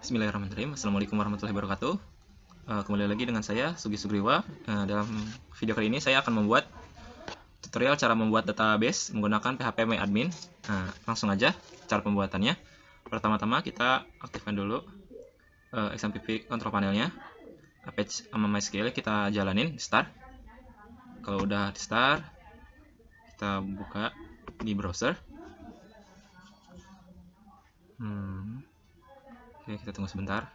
Bismillahirrahmanirrahim. Assalamualaikum warahmatullahi wabarakatuh. Kembali lagi dengan saya Sugi Sugriwa. Dalam video kali ini saya akan membuat tutorial cara membuat database menggunakan PHP MyAdmin. Langsung aja cara pembuatannya. Pertama-tama kita aktifkan dulu XAMPP control panelnya. Apache sama MySQL kita jalanin start. Kalau udah di start, kita buka di browser. Oke, kita tunggu sebentar.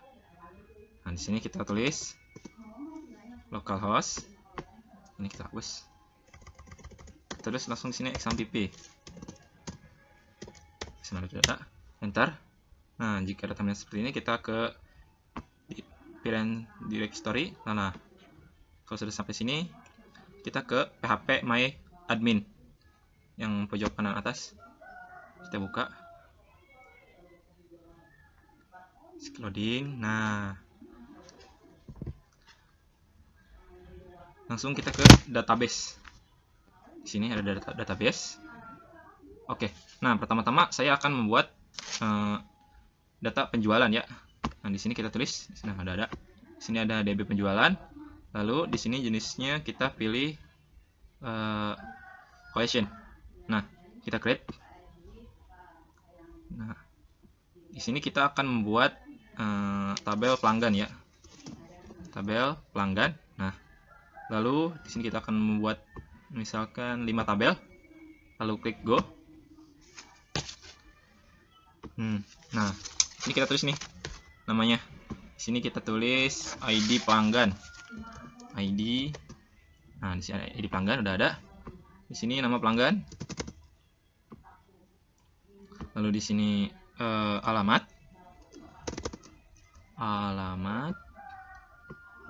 Nah, di sini kita tulis localhost. Ini kita hapus. Terus langsung di sini XAMPP. Sana ada data, enter. Nah, jika datanya seperti ini, kita ke parent directory. Nah, kalau sudah sampai sini, kita ke PHP MyAdmin yang pojok kanan atas. Kita buka. Loading. Nah, langsung kita ke database. Di sini ada database. Oke. Nah, pertama-tama saya akan membuat data penjualan ya. Nah, di sini kita tulis, di sini ada. Di sini ada DB penjualan. Lalu di sini jenisnya kita pilih question. Nah, kita create. Nah, di sini kita akan membuat tabel pelanggan ya. Tabel pelanggan. Nah, lalu di sini kita akan membuat misalkan 5 tabel. Lalu klik go. Nah, ini kita tulis nih namanya. Di sini kita tulis ID pelanggan. ID. Nah, di sini ID pelanggan udah ada. Di sini nama pelanggan. Lalu di sini alamat.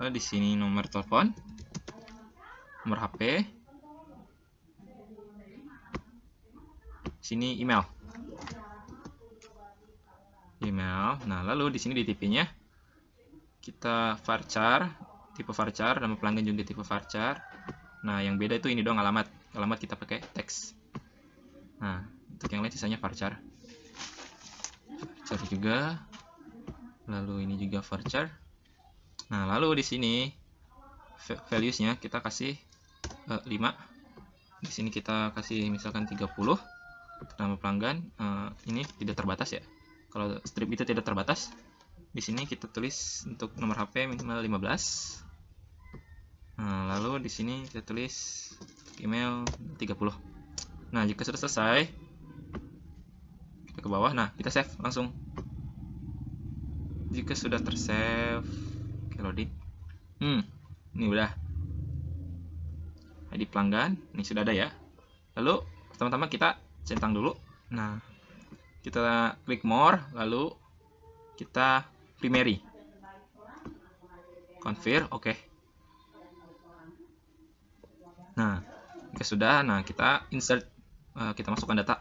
Lalu di sini nomor telepon, nomor HP. Di sini email. Nah, lalu di sini di tipe-nya kita varchar, tipe varchar, nama pelanggan juga tipe varchar. Nah, yang beda itu ini dong alamat. Alamat kita pakai teks. Nah, untuk yang lain sisanya varchar. Varchar juga. Lalu ini juga varchar. Nah, lalu di sini values-nya kita kasih 5. Di sini kita kasih misalkan 30. Nama pelanggan ini tidak terbatas ya. Kalau strip itu tidak terbatas. Di sini kita tulis untuk nomor HP minimal 15. Nah, lalu di sini kita tulis email 30. Nah, jika sudah selesai, kita ke bawah. Nah, kita save langsung. Jika sudah tersave, oke, loading. Ini udah. ID pelanggan, ini sudah ada ya. Lalu pertama-tama kita centang dulu. Nah, kita klik more, lalu kita primary. Confirm, oke. Nah, jika sudah, nah kita insert, kita masukkan data.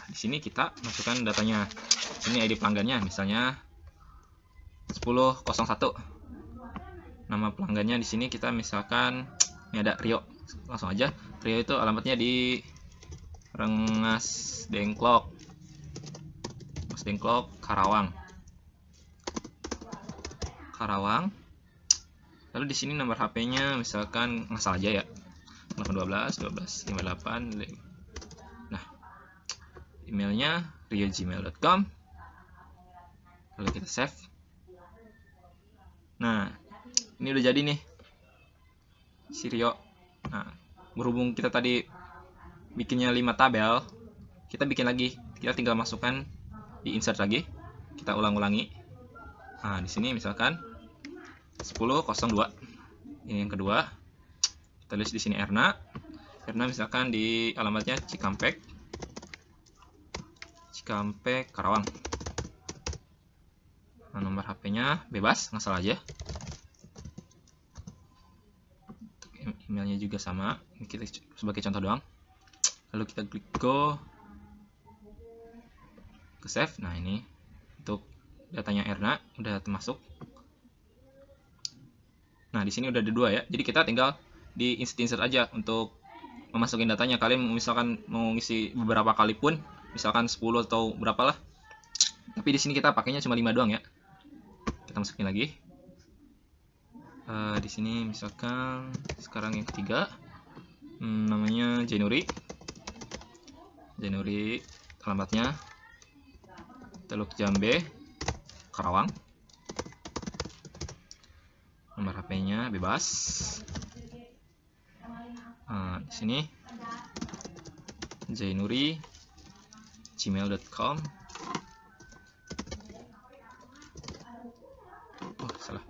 Di sini kita masukkan datanya. Ini ID pelanggannya, misalnya 1001. Nama pelanggannya di sini kita misalkan ini ada Rio. Langsung aja. Rio itu alamatnya di Rengas Dengklok, Karawang. Lalu di sini nomor HP-nya misalkan ngasal aja ya. 812 58. Nah, emailnya riogmail.com. Lalu kita save. Nah, ini udah jadi nih si Rio. Nah, berhubung kita tadi bikinnya 5 tabel, kita bikin lagi. Kita tinggal masukkan di insert lagi. Kita ulang-ulangi. Nah, di sini misalkan 1002. Ini yang kedua. Kita tulis di sini Erna misalkan di alamatnya Cikampek, Karawang. Nah, nomor HP-nya bebas, nggak salah aja. Emailnya juga sama. Ini kita sebagai contoh doang. Lalu kita klik go, ke save. Nah, ini untuk datanya Erna udah termasuk. Nah, di sini udah ada 2 ya. Jadi kita tinggal di insert aja untuk memasukin datanya. Kalian misalkan mau ngisi beberapa kali pun misalkan 10 atau berapa lah. Tapi di sini kita pakainya cuma 5 doang ya. Kita masukin lagi. Di sini misalkan sekarang yang ketiga, namanya Januari. Alamatnya Teluk Jambe, Karawang. Nomor HP-nya bebas. Di sini jainuri@gmail.com. Oh, salah.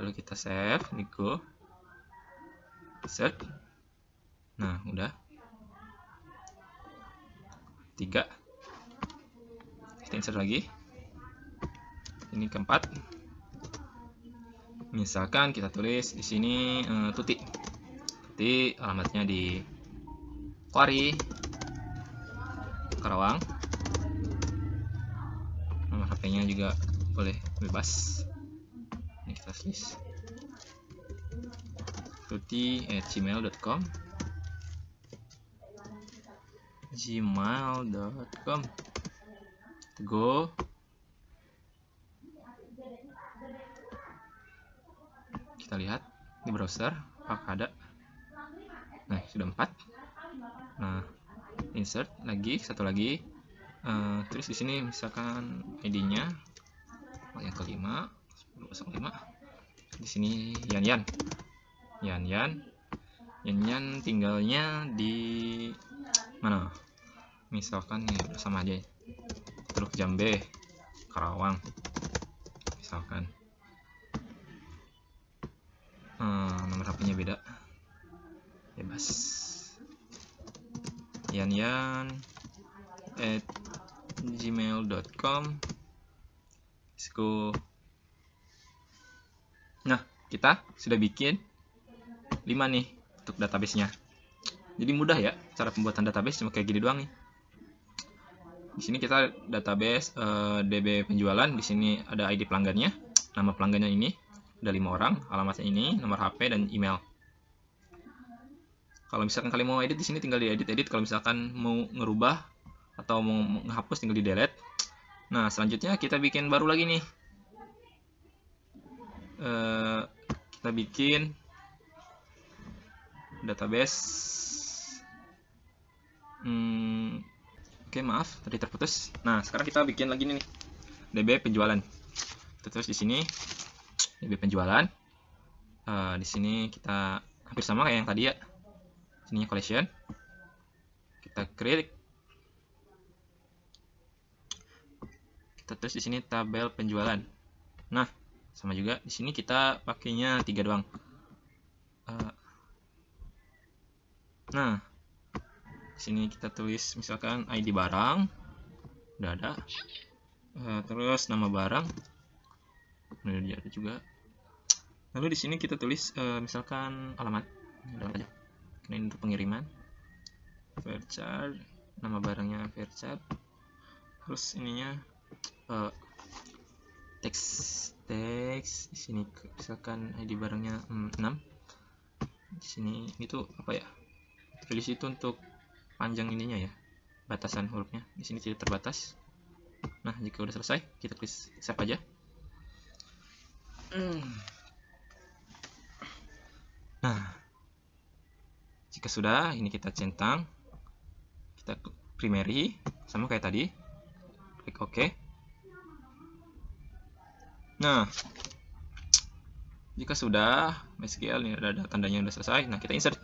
Lalu kita save, Nico. Insert. Nah, udah. 3. Kita insert lagi. Ini keempat. Misalkan kita tulis di sini Tuti. Alamatnya di Kuari, Karawang. Nomor HP-nya juga boleh bebas. Ini kita tulis tuti@gmail.com. Go. Kita lihat di browser apakah ada. Nah, sudah 4. Nah, insert lagi, satu lagi. Tulis di sini misalkan ID-nya yang kelima, 1005. Di sini Yan tinggalnya di mana? Misalkan ya sama aja. Teluk Jambe, Karawang. Misalkan. Nomor HP-nya beda. Bebas. yan@gmail.com. Let's go. Nah, kita sudah bikin 5 nih untuk database-nya. Jadi mudah ya cara pembuatan database, cuma kayak gini doang nih. Di sini kita database DB penjualan. Di sini ada ID pelanggannya, nama pelanggannya ini, ada 5 orang, alamatnya ini, nomor HP dan email. Kalau misalkan kalian mau edit di sini tinggal diedit. Kalau misalkan mau ngerubah atau mau menghapus tinggal di delete. Nah, selanjutnya kita bikin baru lagi nih. Kita bikin database. Oke, maaf tadi terputus. Nah, sekarang kita bikin lagi nih DB penjualan. Terus di sini DB penjualan. Di sini kita hampir sama kayak yang tadi ya. Sininya collection. Kita klik. Kita tulis di sini tabel penjualan. Nah, sama juga di sini kita pakainya 3 doang. Nah, di sini kita tulis misalkan ID barang, udah ada. Terus nama barang, udah ada juga. Lalu di sini kita tulis misalkan alamat aja. Ini untuk pengiriman. Fairchild, nama barangnya Fairchild. Terus ininya teks di sini misalkan ID barangnya 6. Di sini itu apa ya? Tulis itu untuk panjang ininya ya, batasan hurufnya. Di sini tidak terbatas. Nah, jika udah selesai, kita klik save aja. Nah, jika sudah, ini kita centang, kita primary sama kayak tadi, klik OK. Nah, jika sudah, MySQL ini ada tandanya udah selesai. Nah, kita insert.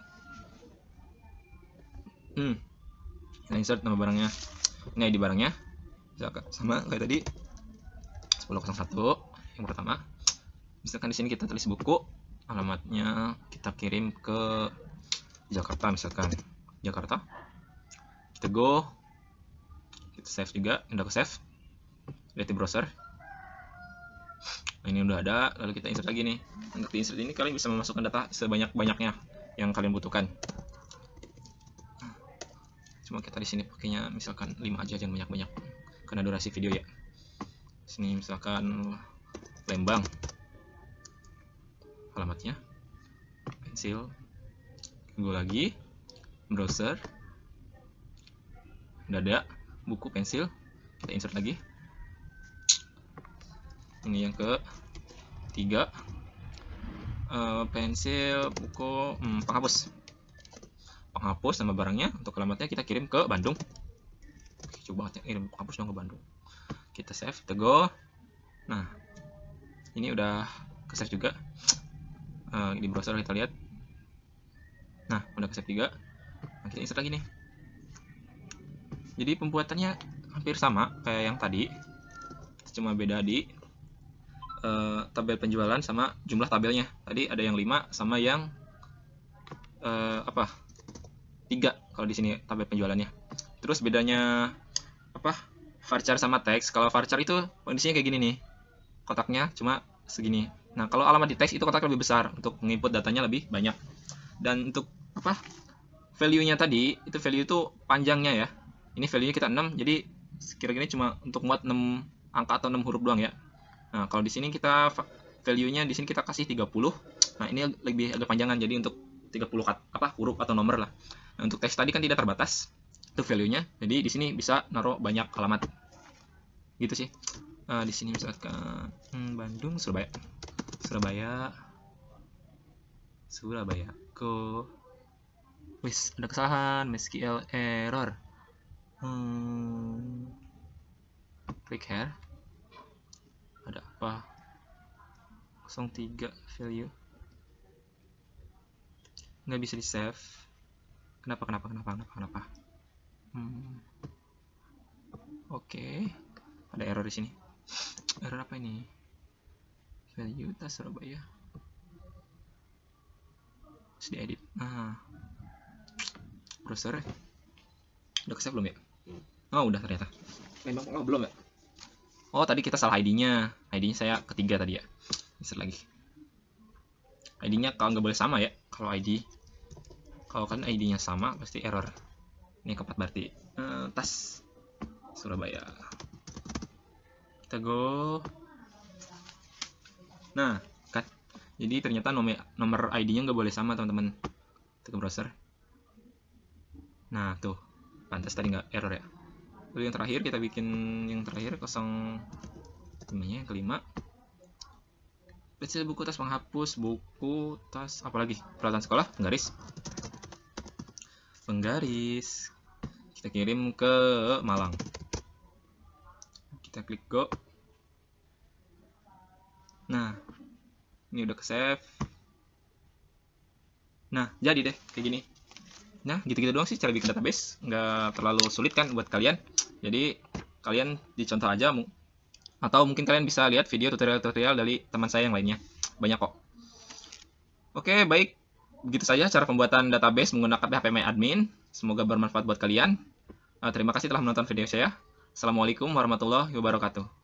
Kita insert nama barangnya. Ini ID barangnya, sama kayak tadi, 1001 yang pertama. Misalkan di sini kita tulis buku, alamatnya kita kirim ke Jakarta, misalkan Jakarta. Kita go, kita save juga, udah ke save, lihat di browser. Nah, ini udah ada. Lalu kita insert lagi nih. Untuk di insert ini kalian bisa memasukkan data sebanyak-banyaknya yang kalian butuhkan. Cuma kita di sini pakainya misalkan 5 aja, jangan banyak-banyak karena durasi video ya. Sini misalkan Lembang, alamatnya, pensil, go lagi, browser, udah ada buku, pensil, kita insert lagi. Ini yang ke 3, pensil, buku, penghapus nama barangnya. Untuk alamatnya kita kirim ke Bandung. Oke, coba kirim penghapus dong ke Bandung. Kita save, kita go. Nah, ini udah ke save juga. Di browser kita lihat. Nah, udah ke save juga. Nah, kita insert lagi nih. Jadi pembuatannya hampir sama kayak yang tadi, cuma beda di tabel penjualan sama jumlah tabelnya. Tadi ada yang 5 sama yang 3 kalau di sini tabel penjualannya. Terus bedanya varchar sama teks. Kalau varchar itu kondisinya kayak gini nih, kotaknya cuma segini. Nah, kalau alamat di teks itu kotaknya lebih besar untuk menginput datanya lebih banyak. Dan untuk value-nya tadi, itu value itu panjangnya ya. Ini value-nya kita 6, jadi kira-kira cuma untuk muat 6 angka atau 6 huruf doang ya. Nah, kalau di sini kita value-nya di sini kita kasih 30. Nah, ini lebih agak panjangan, jadi untuk 30 huruf atau nomor lah. Nah, untuk teks tadi kan tidak terbatas itu value-nya, jadi di sini bisa naruh banyak alamat. Gitu sih. Di sini misalkan Bandung, Surabaya. Wis, ada kesalahan, MySQL error. Click here. Ada apa? 03 value. Nggak bisa di save. Kenapa? Oke. Ada error di sini. Error apa ini? Value tas Surabaya. Terus diedit. Nah, browser udah ke-save belum ya? Oh, udah ternyata. Memang belum ya? Oh, tadi kita salah ID-nya. ID-nya saya ketiga tadi ya. Insert lagi. ID-nya kalau nggak boleh sama ya. Kalau kan ID-nya sama pasti error. Ini keempat berarti. Tas Surabaya. Kita go. Nah, kan. Jadi ternyata nomor ID-nya nggak boleh sama, teman-teman. Kita ke browser. Nah, tuh. Pantas tadi nggak error ya. Lalu yang terakhir kita bikin yang terakhir 05-nya yang kelima. Pensil, buku, tas, penghapus, buku, tas, apalagi peralatan sekolah, penggaris. Kita kirim ke Malang. Kita klik go. Nah, ini udah ke save. Nah, jadi deh kayak gini. Nah, gitu-gitu doang sih cara bikin database. Nggak terlalu sulit kan buat kalian. Jadi kalian dicontoh aja, atau mungkin kalian bisa lihat video tutorial dari teman saya yang lainnya. Banyak kok. Oke, baik. Begitu saja cara pembuatan database menggunakan PHPMyAdmin. Semoga bermanfaat buat kalian. Terima kasih telah menonton video saya. Assalamualaikum warahmatullahi wabarakatuh.